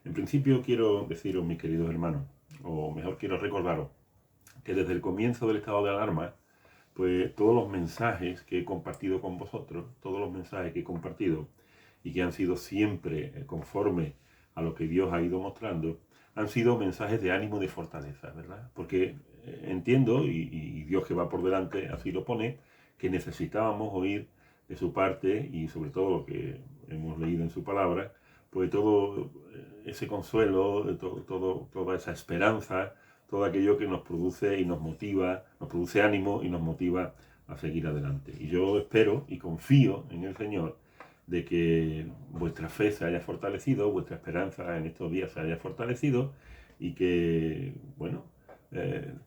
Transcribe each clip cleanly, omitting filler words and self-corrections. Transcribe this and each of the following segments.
En principio quiero deciros, mis queridos hermanos, o mejor quiero recordaros, que desde el comienzo del estado de alarma, pues todos los mensajes que he compartido con vosotros, todos los mensajes que he compartido y que han sido siempre conforme a lo que Dios ha ido mostrando, han sido mensajes de ánimo, de fortaleza, ¿verdad? Porque entiendo, y Dios que va por delante así lo pone, que necesitábamos oír de su parte y sobre todo lo que hemos leído en su palabra, pues todo ese consuelo, toda esa esperanza, todo aquello que nos produce y nos motiva, nos produce ánimo y nos motiva a seguir adelante. Y yo espero y confío en el Señor de que vuestra fe se haya fortalecido, vuestra esperanza en estos días se haya fortalecido y que, bueno,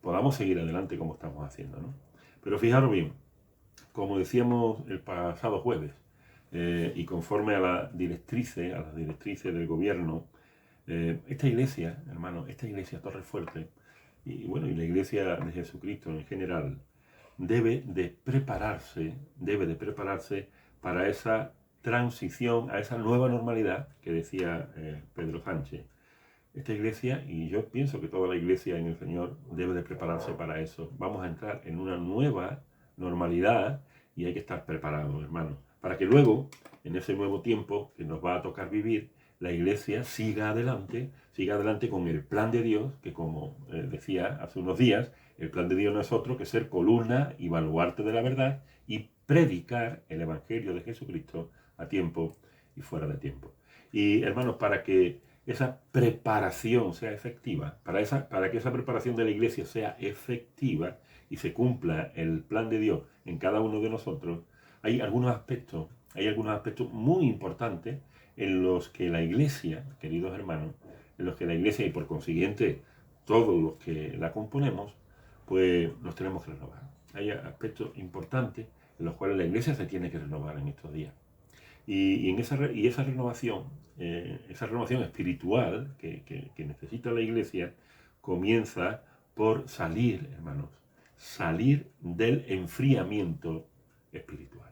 podamos seguir adelante como estamos haciendo, ¿no? Pero fijaros bien, como decíamos el pasado jueves, y conforme a las directrices del gobierno, esta iglesia, hermano, esta iglesia Torrefuerte, y bueno, y la iglesia de Jesucristo en general, debe de prepararse para esa transición, a esa nueva normalidad que decía Pedro Sánchez. Esta iglesia, y yo pienso que toda la iglesia en el Señor debe de prepararse para eso. Vamos a entrar en una nueva normalidad y hay que estar preparados, hermano, para que luego, en ese nuevo tiempo que nos va a tocar vivir, la iglesia siga adelante con el plan de Dios, que como decía hace unos días, el plan de Dios no es otro que ser columna y baluarte de la verdad y predicar el Evangelio de Jesucristo a tiempo y fuera de tiempo. Y hermanos, para que esa preparación sea efectiva, para que esa preparación de la iglesia sea efectiva y se cumpla el plan de Dios en cada uno de nosotros, hay algunos aspectos muy importantes en los que la iglesia, queridos hermanos, en los que la iglesia y por consiguiente todos los que la componemos, pues nos tenemos que renovar. Hay aspectos importantes en los cuales la iglesia se tiene que renovar en estos días. Y esa renovación espiritual que necesita la iglesia comienza por salir, hermanos, salir del enfriamiento espiritual.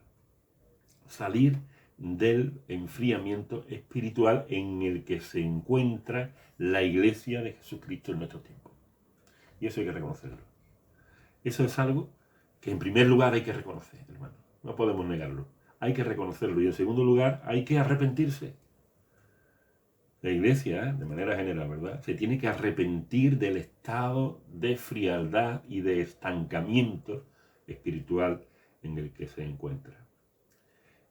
Salir del enfriamiento espiritual en el que se encuentra la iglesia de Jesucristo en nuestro tiempo. Y eso hay que reconocerlo. Eso es algo que en primer lugar hay que reconocer, hermano. No podemos negarlo. Hay que reconocerlo. Y en segundo lugar, hay que arrepentirse. La iglesia, de manera general, ¿verdad?, se tiene que arrepentir del estado de frialdad y de estancamiento espiritual en el que se encuentra.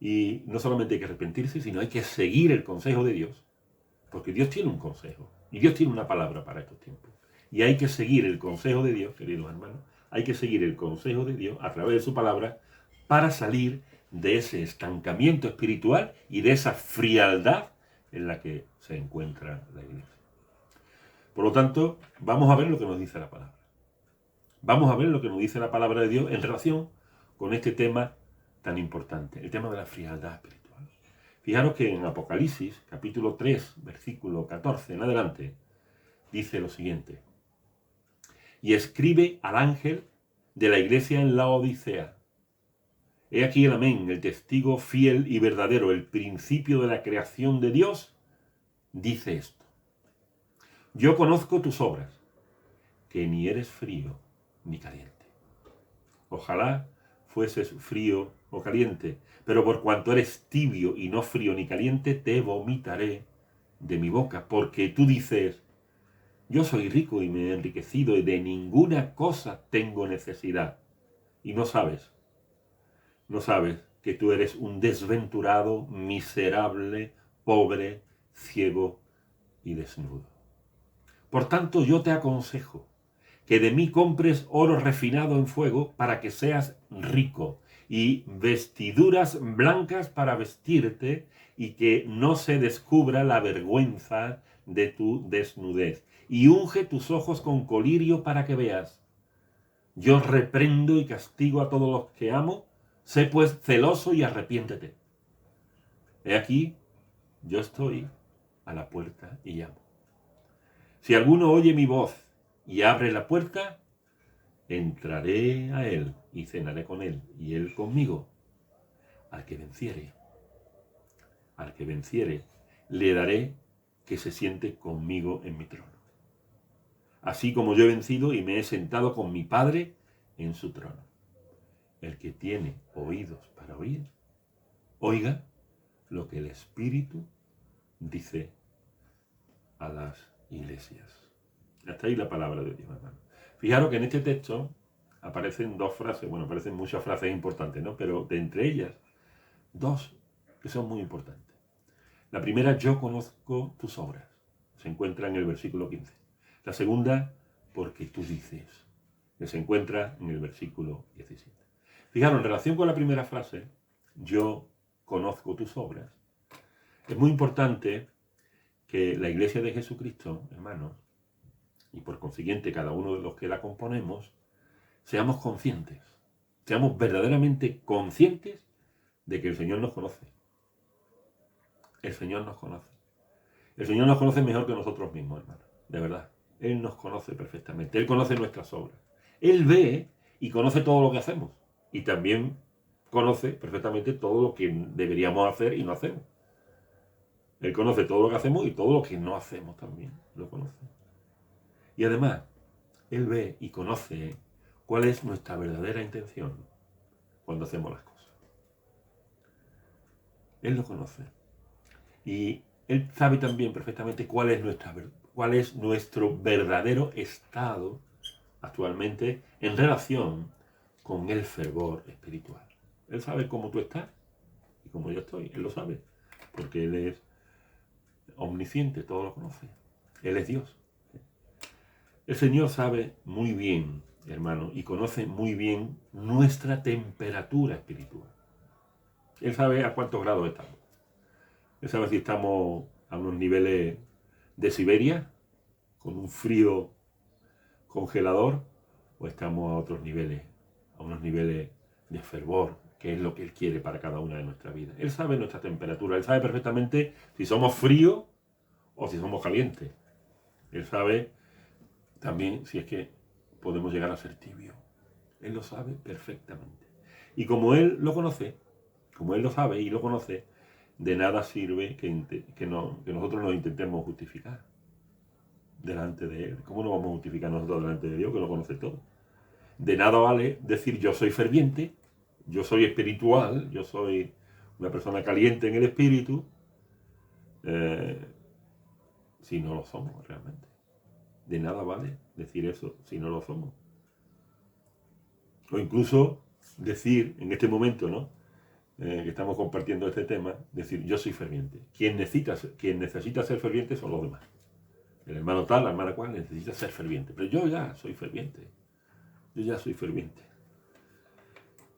Y no solamente hay que arrepentirse, sino hay que seguir el consejo de Dios, porque Dios tiene un consejo y Dios tiene una palabra para estos tiempos. Y hay que seguir el consejo de Dios, queridos hermanos, hay que seguir el consejo de Dios a través de su palabra para salir de ese estancamiento espiritual y de esa frialdad en la que se encuentra la iglesia. Por lo tanto, vamos a ver lo que nos dice la palabra. Vamos a ver lo que nos dice la palabra de Dios en relación con este tema tan importante, el tema de la frialdad espiritual. Fijaros que en Apocalipsis, capítulo 3, versículo 14 en adelante, dice lo siguiente: y escribe al ángel de la iglesia en la Odisea. He aquí el amén, el testigo fiel y verdadero, el principio de la creación de Dios, dice esto: yo conozco tus obras, que ni eres frío ni caliente. Ojalá fueses frío o caliente, pero por cuanto eres tibio y no frío ni caliente, te vomitaré de mi boca, porque tú dices: yo soy rico y me he enriquecido y de ninguna cosa tengo necesidad. Y no sabes que tú eres un desventurado, miserable, pobre, ciego y desnudo. Por tanto, yo te aconsejo que de mí compres oro refinado en fuego para que seas rico, y vestiduras blancas para vestirte, y que no se descubra la vergüenza de tu desnudez. Y unge tus ojos con colirio para que veas. Yo reprendo y castigo a todos los que amo. Sé pues celoso y arrepiéntete. He aquí, yo estoy a la puerta y llamo. Si alguno oye mi voz y abre la puerta, entraré a él y cenaré con él y él conmigo. Al que venciere, le daré que se siente conmigo en mi trono. Así como yo he vencido y me he sentado con mi Padre en su trono. El que tiene oídos para oír, oiga lo que el Espíritu dice a las iglesias. Hasta ahí la palabra de Dios, hermano. Fijaros que en este texto aparecen dos frases, bueno, aparecen muchas frases importantes, ¿no? Pero de entre ellas, dos que son muy importantes. La primera, yo conozco tus obras. Se encuentra en el versículo 15. La segunda, porque tú dices, que se encuentra en el versículo 17. Fijaros, en relación con la primera frase, yo conozco tus obras, es muy importante que la Iglesia de Jesucristo, hermanos, y por consiguiente cada uno de los que la componemos, seamos conscientes, seamos verdaderamente conscientes de que el Señor nos conoce. El Señor nos conoce. El Señor nos conoce mejor que nosotros mismos, hermanos, de verdad. Él nos conoce perfectamente, Él conoce nuestras obras. Él ve y conoce todo lo que hacemos. Y también conoce perfectamente todo lo que deberíamos hacer y no hacemos. Él conoce todo lo que hacemos y todo lo que no hacemos también. Lo conoce. Y además, Él ve y conoce cuál es nuestra verdadera intención cuando hacemos las cosas. Él lo conoce. Y Él sabe también perfectamente cuál es nuestro verdadero estado actualmente en relación con el fervor espiritual. Él sabe cómo tú estás y cómo yo estoy. Él lo sabe, porque Él es omnisciente, todo lo conoce. Él es Dios. El Señor sabe muy bien, hermano, y conoce muy bien nuestra temperatura espiritual. Él sabe a cuántos grados estamos. Él sabe si estamos a unos niveles de Siberia, con un frío congelador, o estamos a otros niveles, a unos niveles de fervor, que es lo que Él quiere para cada una de nuestras vidas. Él sabe nuestra temperatura, Él sabe perfectamente si somos fríos o si somos calientes. Él sabe también si es que podemos llegar a ser tibios. Él lo sabe perfectamente. Y como Él lo conoce, como Él lo sabe y lo conoce, de nada sirve que nosotros nos intentemos justificar delante de Él. ¿Cómo nos vamos a justificar nosotros delante de Dios, que lo conoce todo? De nada vale decir yo soy ferviente, yo soy espiritual, yo soy una persona caliente en el espíritu, si no lo somos realmente. De nada vale decir eso si no lo somos. O incluso decir en este momento, ¿no? Que estamos compartiendo este tema, decir yo soy ferviente. Quien necesita ser ferviente son los demás. El hermano tal, la hermana cual necesita ser ferviente. Pero yo ya soy ferviente. Yo ya soy ferviente.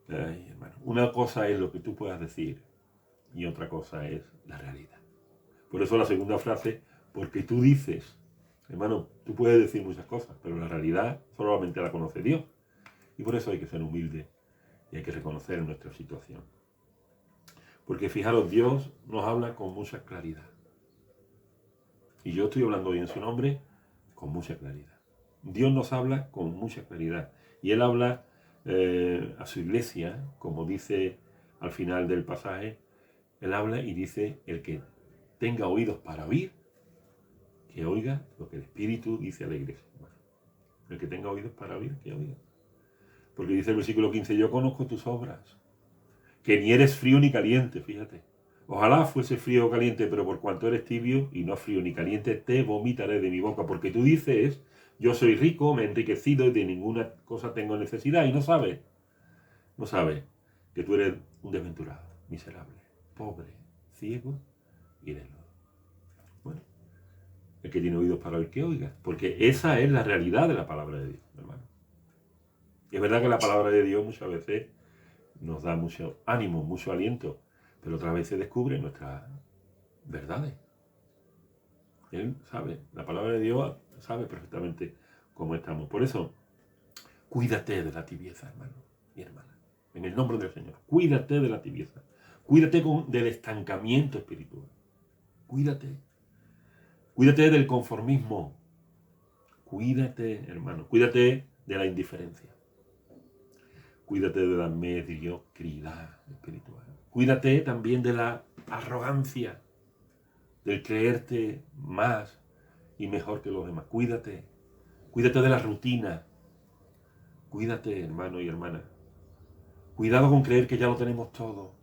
Ay, hermano. Una cosa es lo que tú puedas decir y otra cosa es la realidad. Por eso la segunda frase, porque tú dices, hermano, tú puedes decir muchas cosas, pero la realidad solamente la conoce Dios. Y por eso hay que ser humilde y hay que reconocer nuestra situación. Porque fijaros, Dios nos habla con mucha claridad. Y yo estoy hablando hoy en su nombre con mucha claridad. Dios nos habla con mucha claridad. Y Él habla a su iglesia, como dice al final del pasaje, Él habla y dice, el que tenga oídos para oír, que oiga lo que el Espíritu dice a la iglesia. Bueno, el que tenga oídos para oír, que oiga. Porque dice el versículo 15, yo conozco tus obras, que ni eres frío ni caliente, fíjate. Ojalá fuese frío o caliente, pero por cuanto eres tibio y no frío ni caliente, te vomitaré de mi boca. Porque tú dices, yo soy rico, me he enriquecido y de ninguna cosa tengo necesidad. Y no sabes que tú eres un desventurado, miserable, pobre, ciego y desnudo. Bueno, el que tiene oídos para oír, que oiga. Porque esa es la realidad de la palabra de Dios, hermano. Y es verdad que la palabra de Dios muchas veces nos da mucho ánimo, mucho aliento, pero otras veces descubre nuestras verdades. Él sabe, la palabra de Dios sabe perfectamente cómo estamos. Por eso, cuídate de la tibieza, hermano y hermana. En el nombre del Señor, cuídate de la tibieza. Cuídate del estancamiento espiritual. Cuídate. Cuídate del conformismo. Cuídate, hermano. Cuídate de la indiferencia. Cuídate de la mediocridad espiritual. Cuídate también de la arrogancia. del creerte más y mejor que los demás. Cuídate de la rutina. Cuídate, hermano y hermana. Cuidado con creer que ya lo tenemos todo.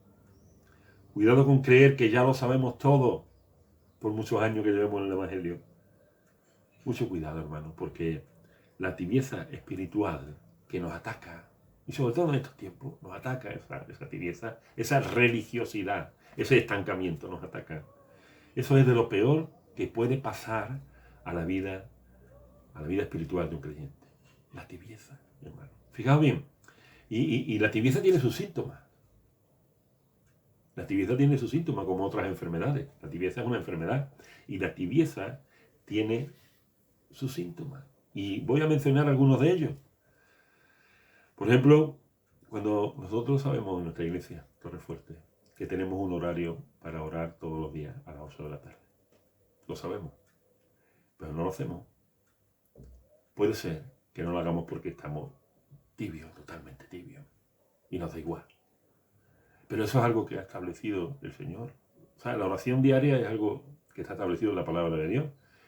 Cuidado con creer que ya lo sabemos todo, por muchos años que llevemos en el Evangelio. Mucho cuidado, hermano, porque la tibieza espiritual que nos ataca, y sobre todo en estos tiempos, nos ataca esa tibieza, esa religiosidad, ese estancamiento nos ataca. Eso es de lo peor que puede pasar a la vida espiritual de un creyente. La tibieza, hermano. Fijaos bien, y la tibieza tiene sus síntomas. La tibieza tiene sus síntomas como otras enfermedades. La tibieza es una enfermedad y la tibieza tiene sus síntomas. Y voy a mencionar algunos de ellos. Por ejemplo, cuando nosotros sabemos en nuestra iglesia, Torrefuerte, que tenemos un horario para orar todos los días a las 8 de la tarde. Lo sabemos, pero no lo hacemos. Puede ser que no lo hagamos porque estamos tibios, totalmente tibios, y nos da igual. Pero eso es algo que ha establecido el Señor. O sea, la oración diaria es algo que está establecido en la palabra de Dios.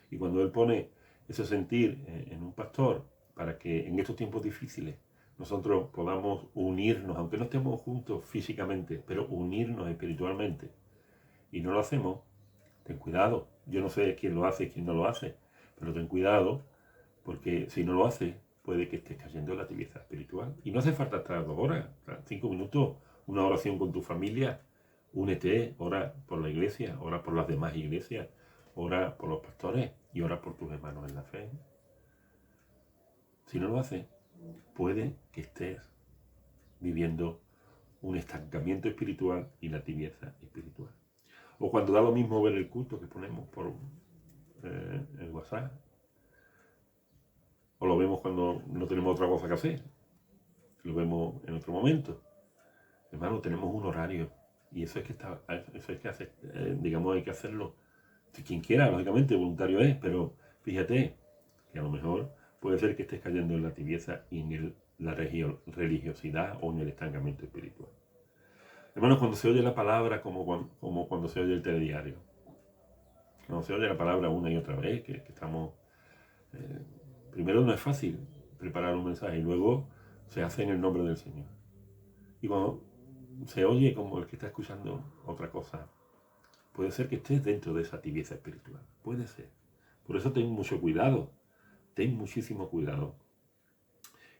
Y cuando Él pone ese sentir en un pastor para que en estos tiempos difíciles nosotros podamos unirnos, aunque no estemos juntos físicamente, pero unirnos espiritualmente, y no lo hacemos, ten cuidado. Yo no sé quién lo hace y quién no lo hace, pero ten cuidado, porque si no lo hace, puede que estés cayendo en la tibieza espiritual. Y no hace falta estar 2 horas, 5 minutos, una oración con tu familia, únete, ora por la iglesia, ora por las demás iglesias, ora por los pastores y ora por tus hermanos en la fe. Si no lo haces, puede que estés viviendo un estancamiento espiritual y la tibieza espiritual. O cuando da lo mismo ver el culto que ponemos por el WhatsApp, o lo vemos cuando no tenemos otra cosa que hacer, lo vemos en otro momento. Hermano, tenemos un horario y eso es que hacer, digamos, hay que hacerlo. Si quien quiera, lógicamente, voluntario es, pero fíjate que a lo mejor puede ser que estés cayendo en la tibieza y en la religiosidad o en el estancamiento espiritual. Hermanos, cuando se oye la palabra, como cuando se oye el telediario, cuando se oye la palabra una y otra vez, que estamos... primero no es fácil preparar un mensaje y luego se hace en el nombre del Señor. Y cuando se oye como el que está escuchando otra cosa, puede ser que estés dentro de esa tibieza espiritual. Puede ser. Por eso ten mucho cuidado. Ten muchísimo cuidado.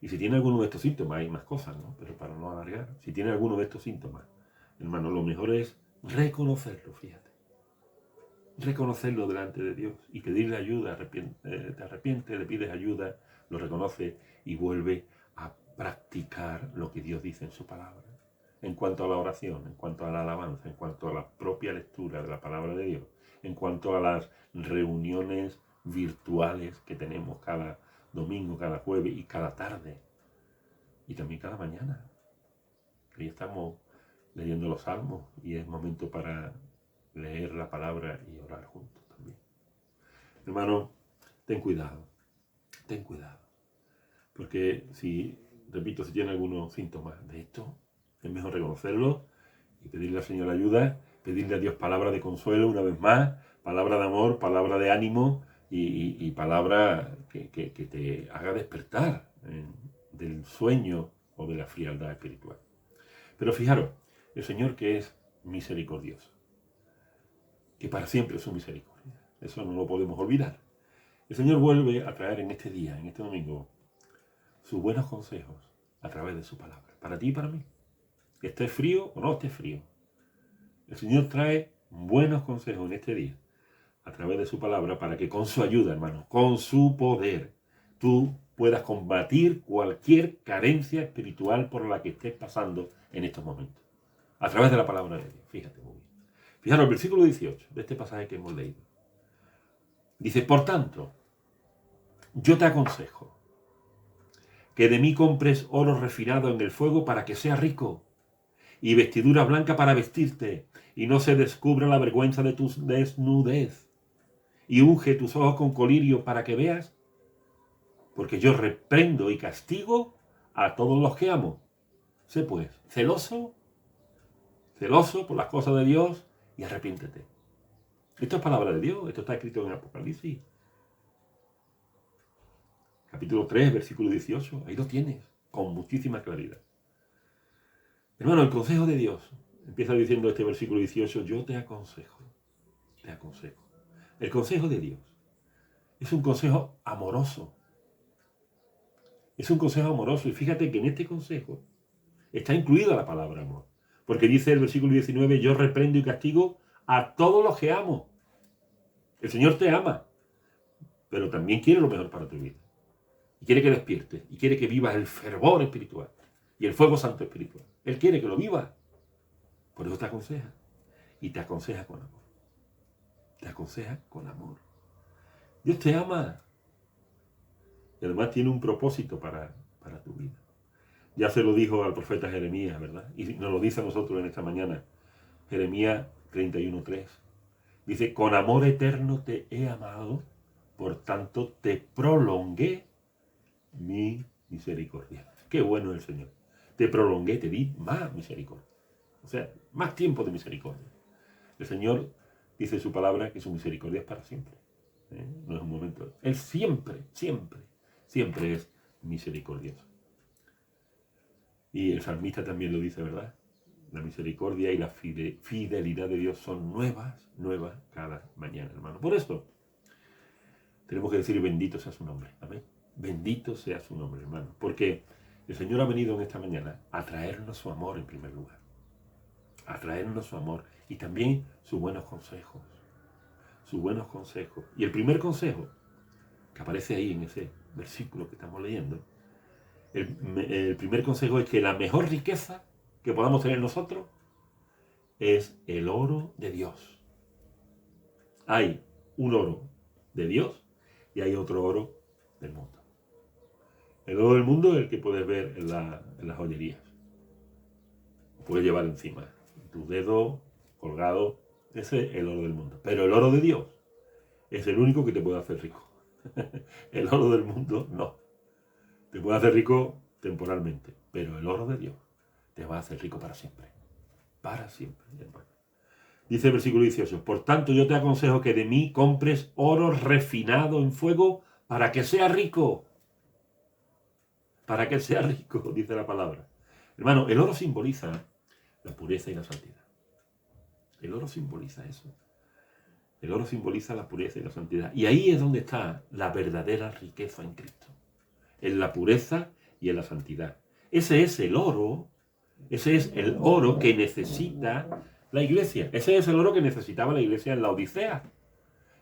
Y si tiene alguno de estos síntomas, hay más cosas, ¿no? Pero para no alargar, si tiene alguno de estos síntomas, hermano, lo mejor es reconocerlo, fíjate. Reconocerlo delante de Dios y pedirle ayuda. Te arrepientes, le pides ayuda, lo reconoce y vuelve a practicar lo que Dios dice en su palabra. En cuanto a la oración, en cuanto a la alabanza, en cuanto a la propia lectura de la palabra de Dios, en cuanto a las reuniones virtuales que tenemos cada domingo, cada jueves y cada tarde, y también cada mañana. Ahí estamos leyendo los salmos y es momento para leer la palabra y orar juntos también. Hermano, ten cuidado, porque si tiene algunos síntomas de esto, es mejor reconocerlo y pedirle al Señor ayuda, pedirle a Dios palabra de consuelo una vez más, palabra de amor, palabra de ánimo y palabra que te haga despertar del sueño o de la frialdad espiritual. Pero fijaros, el Señor que es misericordioso, que para siempre es su misericordia, eso no lo podemos olvidar. El Señor vuelve a traer en este día, en este domingo, sus buenos consejos a través de su palabra, para ti y para mí. Estés frío o no estés frío. El Señor trae buenos consejos en este día a través de su palabra para que con su ayuda, hermano, con su poder, tú puedas combatir cualquier carencia espiritual por la que estés pasando en estos momentos. A través de la palabra de Dios. Fíjate muy bien. Fijaros, el versículo 18 de este pasaje que hemos leído. Dice, por tanto, yo te aconsejo que de mí compres oro refinado en el fuego para que sea rico, y vestidura blanca para vestirte, y no se descubra la vergüenza de tu desnudez, y unge tus ojos con colirio para que veas, porque yo reprendo y castigo a todos los que amo. Sé pues celoso por las cosas de Dios y arrepiéntete. Esto es palabra de Dios, esto está escrito en Apocalipsis. Capítulo 3, versículo 18, ahí lo tienes, con muchísima claridad. Hermano, el consejo de Dios, empieza diciendo este versículo 18, yo te aconsejo. El consejo de Dios es un consejo amoroso. Es un consejo amoroso y fíjate que en este consejo está incluida la palabra amor. Porque dice el versículo 19, yo reprendo y castigo a todos los que amo. El Señor te ama, pero también quiere lo mejor para tu vida. Y quiere que despiertes, y quiere que vivas el fervor espiritual y el fuego santo espiritual. Él quiere que lo vivas. Por eso te aconseja. Y te aconseja con amor. Te aconseja con amor. Dios te ama. Y además tiene un propósito para tu vida. Ya se lo dijo al profeta Jeremías, ¿verdad? Y nos lo dice a nosotros en esta mañana. Jeremías 31:3. Dice, con amor eterno te he amado, por tanto te prolongué mi misericordia. Qué bueno el Señor. Te prolongué, te di más misericordia. O sea, más tiempo de misericordia. El Señor dice en su palabra que su misericordia es para siempre. No es un momento. Él siempre es misericordioso. Y el salmista también lo dice, ¿verdad? La misericordia y la fidelidad de Dios son nuevas cada mañana, hermano. Por esto, tenemos que decir bendito sea su nombre. Amén. Bendito sea su nombre, hermano. Porque el Señor ha venido en esta mañana a traernos su amor en primer lugar. A traernos su amor y también sus buenos consejos. Sus buenos consejos. Y el primer consejo que aparece ahí en ese versículo que estamos leyendo, el primer consejo es que la mejor riqueza que podamos tener nosotros es el oro de Dios. Hay un oro de Dios y hay otro oro del mundo. El oro del mundo es el que puedes ver en las joyerías. Lo puedes llevar encima, tu dedo colgado, ese es el oro del mundo. Pero el oro de Dios es el único que te puede hacer rico. El oro del mundo no. Te puede hacer rico temporalmente, pero el oro de Dios te va a hacer rico para siempre. Para siempre, hermano. Dice el versículo 18, por tanto yo te aconsejo que de mí compres oro refinado en fuego para que sea rico. Para que sea rico, dice la palabra. Hermano, el oro simboliza la pureza y la santidad. El oro simboliza eso. El oro simboliza la pureza y la santidad. Y ahí es donde está la verdadera riqueza en Cristo. En la pureza y en la santidad. Ese es el oro que necesita la iglesia. Ese es el oro que necesitaba la iglesia en la Odisea.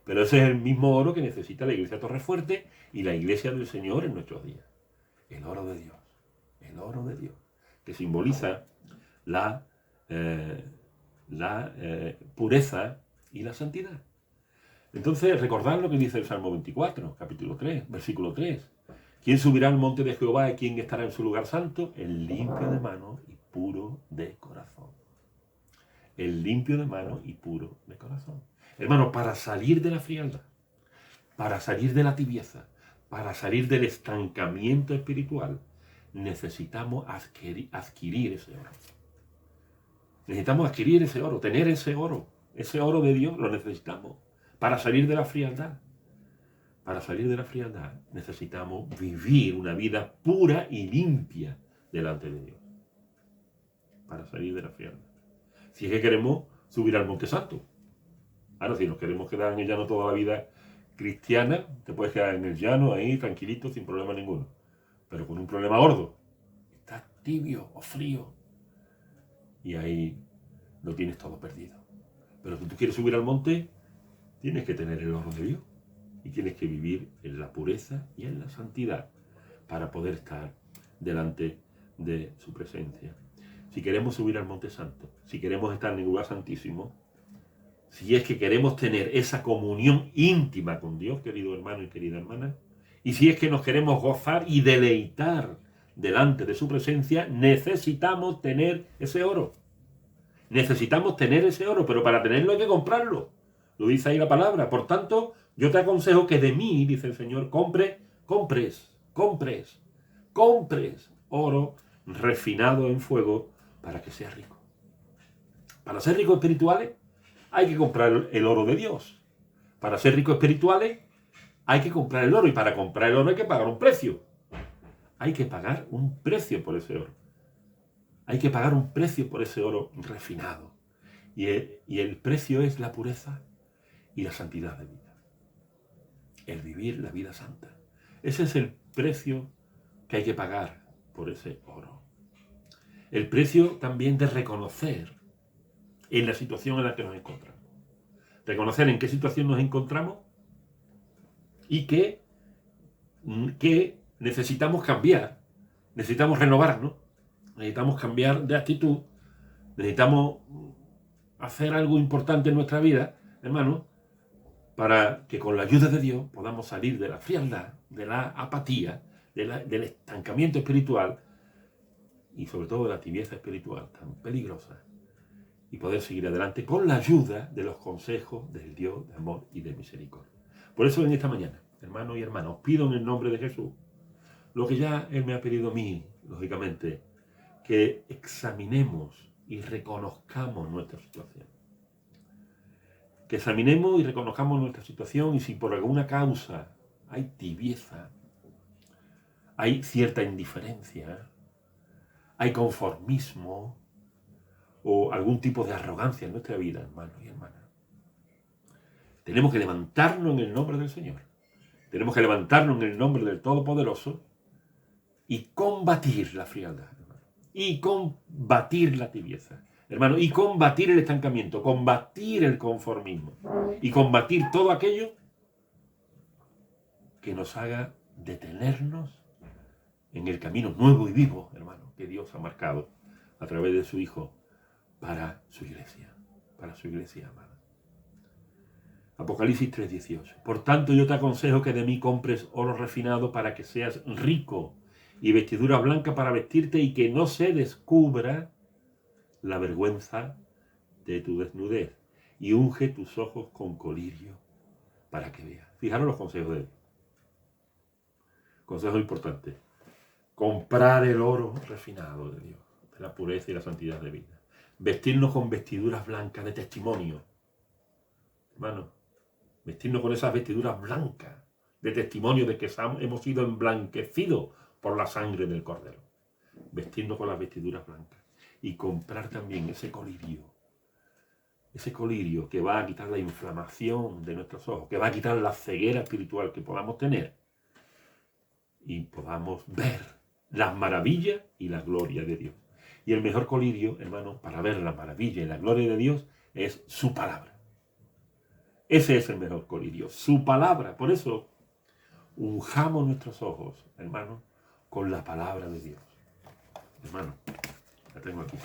Pero ese es el mismo oro que necesita la iglesia Torrefuerte y la iglesia del Señor en nuestros días. El oro de Dios. El oro de Dios. Que simboliza la pureza y la santidad. Entonces, recordad lo que dice el Salmo 24, capítulo 3, versículo 3. ¿Quién subirá al monte de Jehová y quién estará en su lugar santo? El limpio de mano y puro de corazón. El limpio de mano y puro de corazón. Hermano, para salir de la frialdad, para salir de la tibieza, para salir del estancamiento espiritual, necesitamos adquirir ese oro. Necesitamos adquirir ese oro, tener ese oro de Dios lo necesitamos para salir de la frialdad. Para salir de la frialdad necesitamos vivir una vida pura y limpia delante de Dios. Para salir de la frialdad. Si es que queremos subir al Monte Santo. Ahora, si nos queremos quedar en el llano toda la vida cristiana, te puedes quedar en el llano ahí tranquilito sin problema ninguno. Pero con un problema gordo. Estás tibio o frío. Y ahí lo tienes todo perdido. Pero si tú quieres subir al monte, tienes que tener el oro de Dios. Y tienes que vivir en la pureza y en la santidad para poder estar delante de su presencia. Si queremos subir al Monte Santo, si queremos estar en el lugar santísimo, si es que queremos tener esa comunión íntima con Dios, querido hermano y querida hermana, y si es que nos queremos gozar y deleitar delante de su presencia, necesitamos tener ese oro. Necesitamos tener ese oro, pero para tenerlo hay que comprarlo. Lo dice ahí la palabra. Por tanto, yo te aconsejo que de mí, dice el Señor, compres oro refinado en fuego para que seas rico. Para ser ricos espirituales hay que comprar el oro de Dios. Para ser ricos espirituales hay que comprar el oro, y para comprar el oro hay que pagar un precio. Hay que pagar un precio por ese oro. Hay que pagar un precio por ese oro refinado. Y el precio es la pureza y la santidad de vida. El vivir la vida santa. Ese es el precio que hay que pagar por ese oro. El precio también de reconocer en la situación en la que nos encontramos. Reconocer en qué situación nos encontramos y que necesitamos cambiar, necesitamos renovarnos, necesitamos cambiar de actitud, necesitamos hacer algo importante en nuestra vida, hermano, para que con la ayuda de Dios podamos salir de la frialdad, de la apatía, del estancamiento espiritual y sobre todo de la tibieza espiritual tan peligrosa, y poder seguir adelante con la ayuda de los consejos del Dios de amor y de misericordia. Por eso en esta mañana, hermanos y hermanas, os pido en el nombre de Jesús lo que ya Él me ha pedido a mí, lógicamente, que examinemos y reconozcamos nuestra situación. Que examinemos y reconozcamos nuestra situación, y si por alguna causa hay tibieza, hay cierta indiferencia, hay conformismo o algún tipo de arrogancia en nuestra vida, hermanos y hermanas, tenemos que levantarnos en el nombre del Señor. Tenemos que levantarnos en el nombre del Todopoderoso y combatir la frialdad, hermano, y combatir la tibieza, hermano, y combatir el estancamiento, combatir el conformismo y combatir todo aquello que nos haga detenernos en el camino nuevo y vivo, hermano, que Dios ha marcado a través de su Hijo para su iglesia amada. Apocalipsis 3:18. Por tanto, yo te aconsejo que de mí compres oro refinado para que seas rico, y vestidura blanca para vestirte, y que no se descubra la vergüenza de tu desnudez, y unge tus ojos con colirio para que veas. Fijaros los consejos de Dios. Consejo importante. Comprar el oro refinado de Dios, de la pureza y la santidad de vida. Vestirnos con vestiduras blancas de testimonio. Hermano, vestirnos con esas vestiduras blancas de testimonio de que hemos sido emblanquecidos por la sangre del Cordero. Vestirnos con las vestiduras blancas. Y comprar también ese colirio que va a quitar la inflamación de nuestros ojos, que va a quitar la ceguera espiritual que podamos tener, y podamos ver las maravillas y la gloria de Dios. Y el mejor colirio, hermano, para ver la maravilla y la gloria de Dios es su palabra. Ese es el mejor colirio, su palabra. Por eso, unjamos nuestros ojos, hermano, con la palabra de Dios. Hermano, la tengo aquí.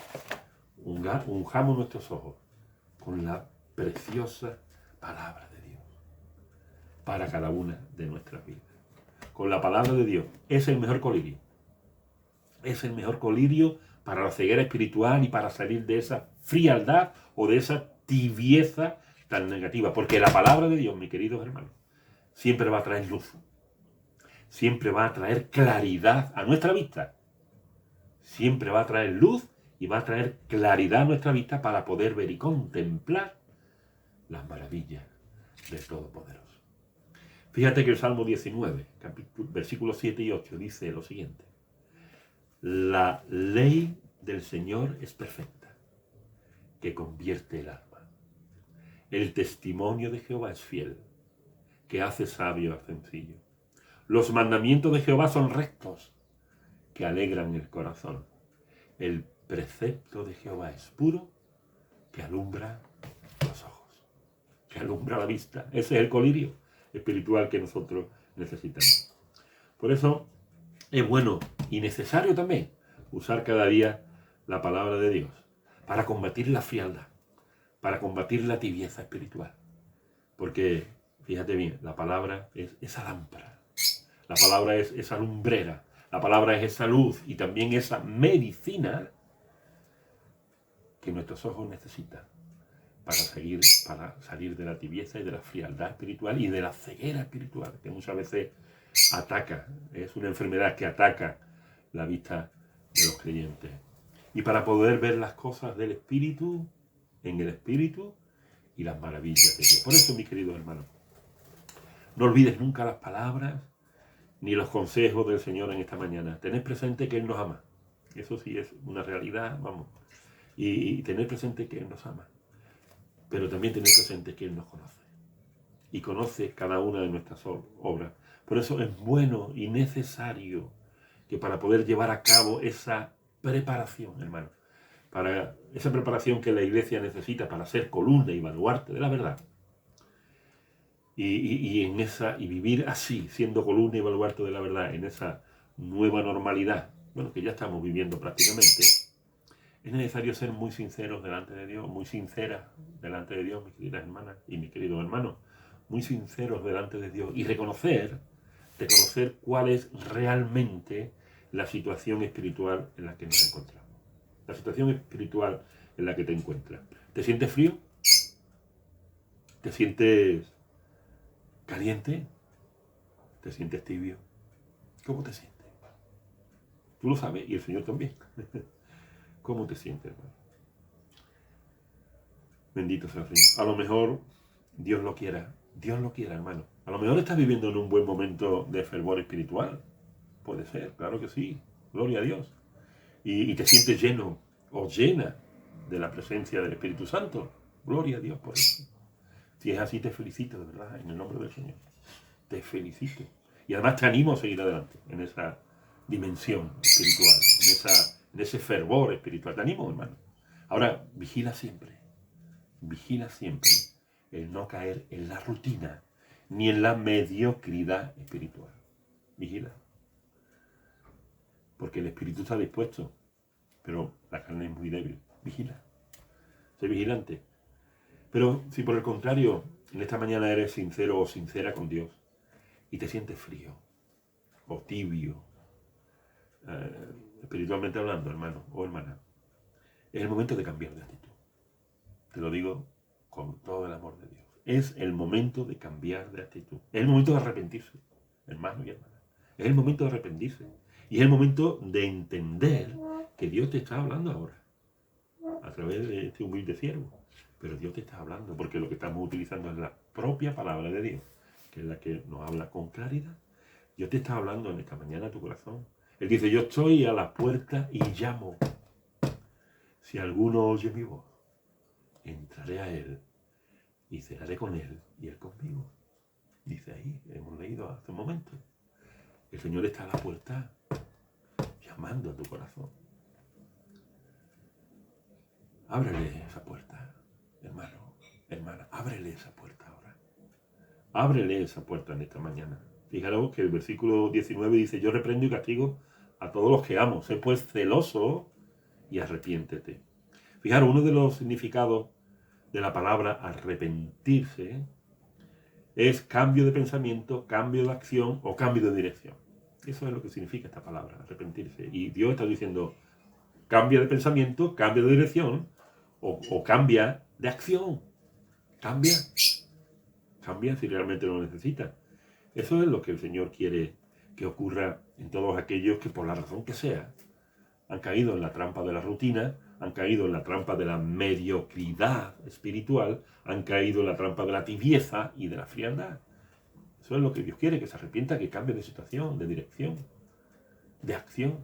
Unjamos nuestros ojos con la preciosa palabra de Dios para cada una de nuestras vidas. Con la palabra de Dios es el mejor colirio. Es el mejor colirio para la ceguera espiritual y para salir de esa frialdad o de esa tibieza tan negativa. Porque la palabra de Dios, mis queridos hermanos, siempre va a traer luz. Siempre va a traer claridad a nuestra vista. Siempre va a traer luz y va a traer claridad a nuestra vista para poder ver y contemplar las maravillas del Todopoderoso. Fíjate que el Salmo 19, versículos 7 y 8, dice lo siguiente. La ley del Señor es perfecta, que convierte el alma. El testimonio de Jehová es fiel, que hace sabio al sencillo. Los mandamientos de Jehová son rectos, que alegran el corazón. El precepto de Jehová es puro, que alumbra los ojos, que alumbra la vista. Ese es el colirio espiritual que nosotros necesitamos. Por eso es bueno y necesario también usar cada día la palabra de Dios para combatir la frialdad, para combatir la tibieza espiritual. Porque, fíjate bien, la palabra es esa lámpara, la palabra es esa lumbrera, la palabra es esa luz y también esa medicina que nuestros ojos necesitan para salir de la tibieza y de la frialdad espiritual y de la ceguera espiritual, que muchas veces ataca, es una enfermedad que ataca la vista de los creyentes. Y para poder ver las cosas del Espíritu, en el Espíritu, y las maravillas de Dios. Por eso, mi querido hermano, no olvides nunca las palabras ni los consejos del Señor en esta mañana. Tened presente que Él nos ama. Eso sí es una realidad, vamos. Y tener presente que Él nos ama. Pero también tener presente que Él nos conoce. Y conoce cada una de nuestras obras. Por eso es bueno y necesario que para poder llevar a cabo esa preparación, hermano, para esa preparación que la Iglesia necesita para ser columna y baluarte de la verdad, y vivir así, siendo columna y baluarte de la verdad, en esa nueva normalidad, bueno, que ya estamos viviendo prácticamente, es necesario ser muy sinceros delante de Dios, muy sinceras delante de Dios, mis queridas hermanas y mis queridos hermanos, muy sinceros delante de Dios y reconocer cuál es realmente la situación espiritual en la que nos encontramos. La situación espiritual en la que te encuentras. ¿Te sientes frío? ¿Te sientes caliente? ¿Te sientes tibio? ¿Cómo te sientes? Tú lo sabes y el Señor también. ¿Cómo te sientes, hermano? Bendito sea el Señor. A lo mejor Dios lo quiera, hermano. A lo mejor estás viviendo en un buen momento de fervor espiritual. Puede ser, claro que sí. Gloria a Dios. Y te sientes lleno o llena de la presencia del Espíritu Santo. Gloria a Dios por eso. Si es así, te felicito, de verdad, en el nombre del Señor. Te felicito. Y además te animo a seguir adelante en esa dimensión espiritual, en ese fervor espiritual. Te animo, hermano. Ahora, vigila siempre el no caer en la rutina ni en la mediocridad espiritual. Vigila. Porque el espíritu está dispuesto, pero la carne es muy débil. Vigila. Sé vigilante. Pero si por el contrario, en esta mañana eres sincero o sincera con Dios y te sientes frío o tibio, espiritualmente hablando, hermano o hermana, es el momento de cambiar de actitud. Te lo digo con todo el amor de Dios. Es el momento de cambiar de actitud. Es el momento de arrepentirse, hermano y hermana. Es el momento de arrepentirse. Y es el momento de entender que Dios te está hablando ahora, a través de este humilde siervo. Pero Dios te está hablando, porque lo que estamos utilizando es la propia palabra de Dios, que es la que nos habla con claridad. Dios te está hablando en esta mañana a tu corazón. Él dice, yo estoy a la puerta y llamo. Si alguno oye mi voz, entraré a él y cenaré con él y él conmigo. Dice ahí, hemos leído hace un momento. El Señor está a la puerta llamando a tu corazón. Ábrele esa puerta, hermano, hermana, ábrele esa puerta ahora. Ábrele esa puerta en esta mañana. Fijaros que el versículo 19 dice, yo reprendo y castigo a todos los que amo. Sé pues celoso y arrepiéntete. Fijaros, uno de los significados de la palabra arrepentirse es cambio de pensamiento, cambio de acción o cambio de dirección. Eso es lo que significa esta palabra, arrepentirse. Y Dios está diciendo, cambia de pensamiento, cambia de dirección o cambia de acción. Cambia si realmente lo necesitas. Eso es lo que el Señor quiere que ocurra en todos aquellos que por la razón que sea han caído en la trampa de la rutina, han caído en la trampa de la mediocridad espiritual, han caído en la trampa de la tibieza y de la frialdad. Eso es lo que Dios quiere, que se arrepienta, que cambie de situación, de dirección, de acción.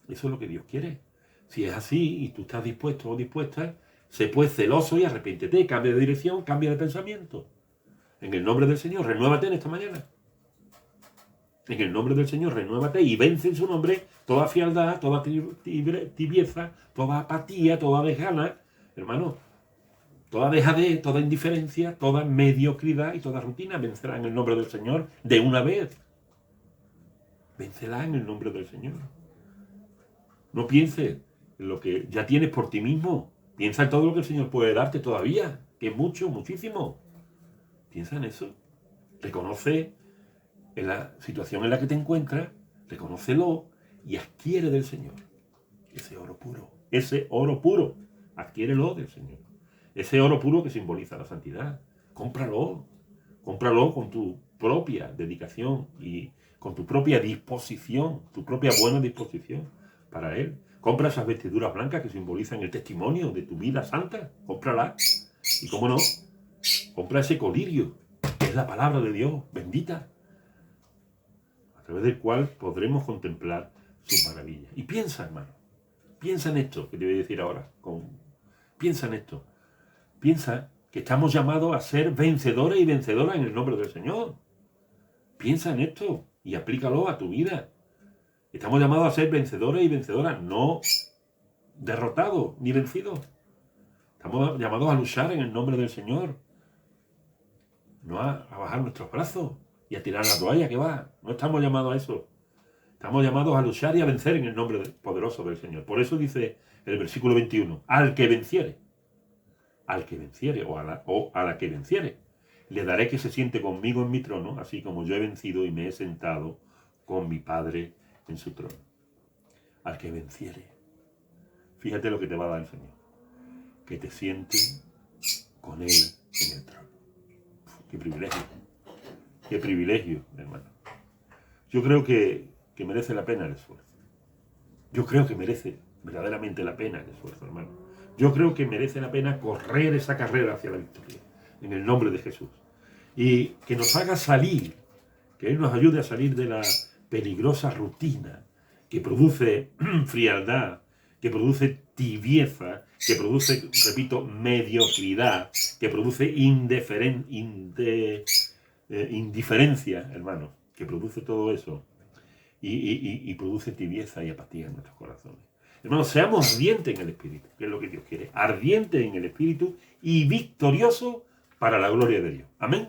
Eso es lo que Dios quiere. Si es así y tú estás dispuesto o dispuesta, sé pues celoso y arrepiéntete, cambia de dirección, cambia de pensamiento. En el nombre del Señor, renuévate en esta mañana. En el nombre del Señor, renuévate y vence en su nombre toda frialdad, toda tibieza, toda apatía, toda desgana, hermano, toda dejadez, toda indiferencia, toda mediocridad y toda rutina. Vencerá en el nombre del Señor de una vez. Véncela en el nombre del Señor. No pienses en lo que ya tienes por ti mismo. Piensa en todo lo que el Señor puede darte todavía, que es mucho, muchísimo. Piensa en eso. Reconoce en la situación en la que te encuentras, reconócelo y adquiere del Señor ese oro puro. Ese oro puro, adquiérelo del Señor. Ese oro puro que simboliza la santidad. Cómpralo con tu propia dedicación y con tu propia disposición, tu propia buena disposición para Él. Compra esas vestiduras blancas que simbolizan el testimonio de tu vida santa. Cómpralas Y cómo no, compra ese colirio, que es la palabra de Dios, bendita, a través del cual podremos contemplar sus maravillas. Y piensa, hermano, piensa en esto que te voy a decir ahora. Piensa en esto. Piensa que estamos llamados a ser vencedores y vencedoras en el nombre del Señor. Piensa en esto y aplícalo a tu vida. Estamos llamados a ser vencedores y vencedoras, no derrotados ni vencidos. Estamos llamados a luchar en el nombre del Señor. No a bajar nuestros brazos y a tirar la toalla, que va. No estamos llamados a eso. Estamos llamados a luchar y a vencer en el nombre poderoso del Señor. Por eso dice el versículo 21, al que venciere o a la que venciere, le daré que se siente conmigo en mi trono, así como yo he vencido y me he sentado con mi Padre en su trono. Al que venciere. Fíjate lo que te va a dar el Señor. Que te siente con Él en el trono. Qué privilegio. Qué privilegio, hermano. Yo creo que merece la pena el esfuerzo. Yo creo que merece verdaderamente la pena el esfuerzo, hermano. Yo creo que merece la pena correr esa carrera hacia la victoria, en el nombre de Jesús. Y que nos haga salir, que Él nos ayude a salir de la peligrosa rutina que produce frialdad, que produce tibieza, que produce, repito, mediocridad, que produce indiferencia, hermano, que produce todo eso y produce tibieza y apatía en nuestros corazones. Hermanos, seamos ardientes en el Espíritu, que es lo que Dios quiere, ardientes en el Espíritu y victoriosos para la gloria de Dios. Amén.